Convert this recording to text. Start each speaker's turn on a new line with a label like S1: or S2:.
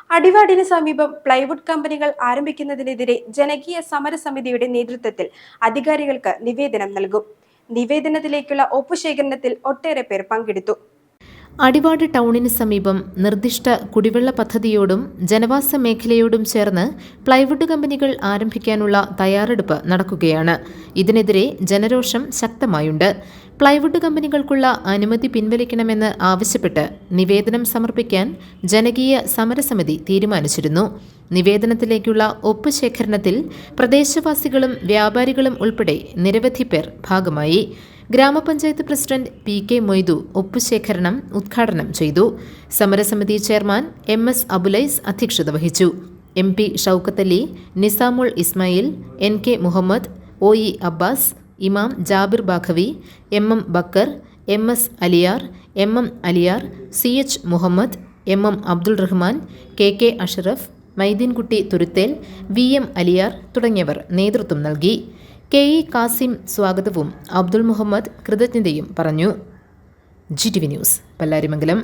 S1: അടിവാടിന് സമീപം പ്ലൈവുഡ് കമ്പനികൾ ആരംഭിക്കുന്നതിനെതിരെ ജനകീയ സമരസമിതിയുടെ നേതൃത്വത്തിൽ അധികാരികൾക്ക് നിവേദനം നൽകും. നിവേദനത്തിലേക്കുള്ള ഒപ്പുശേഖരണത്തിൽ ഒട്ടേറെ പേർ പങ്കെടുത്തു.
S2: അടിവാട് ടൗണിന് സമീപം നിർദ്ദിഷ്ട കുടിവെള്ള പദ്ധതിയോടും ജനവാസ മേഖലയോടും ചേർന്ന് പ്ലൈവുഡ് കമ്പനികൾ ആരംഭിക്കാനുള്ള തയ്യാറെടുപ്പ് നടക്കുകയാണ്. ഇതിനെതിരെ ജനരോഷം ശക്തമായുണ്ട്. പ്ലൈവുഡ് കമ്പനികൾക്കുള്ള അനുമതി പിൻവലിക്കണമെന്ന് ആവശ്യപ്പെട്ട് നിവേദനം സമർപ്പിക്കാൻ ജനകീയ സമരസമിതി തീരുമാനിച്ചിരുന്നു. നിവേദനത്തിലേക്കുള്ള ഒപ്പുശേഖരണത്തിൽ പ്രദേശവാസികളും വ്യാപാരികളും ഉൾപ്പെടെ നിരവധി പേർ ഭാഗമായി. ഗ്രാമപഞ്ചായത്ത് പ്രസിഡന്റ് PK മൊയ്തു ഒപ്പുശേഖരണം ഉദ്ഘാടനം ചെയ്തു. സമരസമിതി ചെയർമാൻ MS അബുലൈസ് അധ്യക്ഷത വഹിച്ചു. MP Shoukath Ali, Nizamul Ismail, NK Muhammad, OE Abbas, Imam Jabir Baqavi, MM Backer, MS Aliyar, MM Aliyar, CH Muhammad, MM Abdul Rahman, KK Ashraf, Mydeenkutty Thuruthel, VM Aliyar തുടങ്ങിയവർ നേതൃത്വം നൽകി. KE കാസിം സ്വാഗതവും അബ്ദുൾ മുഹമ്മദ് കൃതജ്ഞതയും പറഞ്ഞു. GTV news, Pallarimangalam.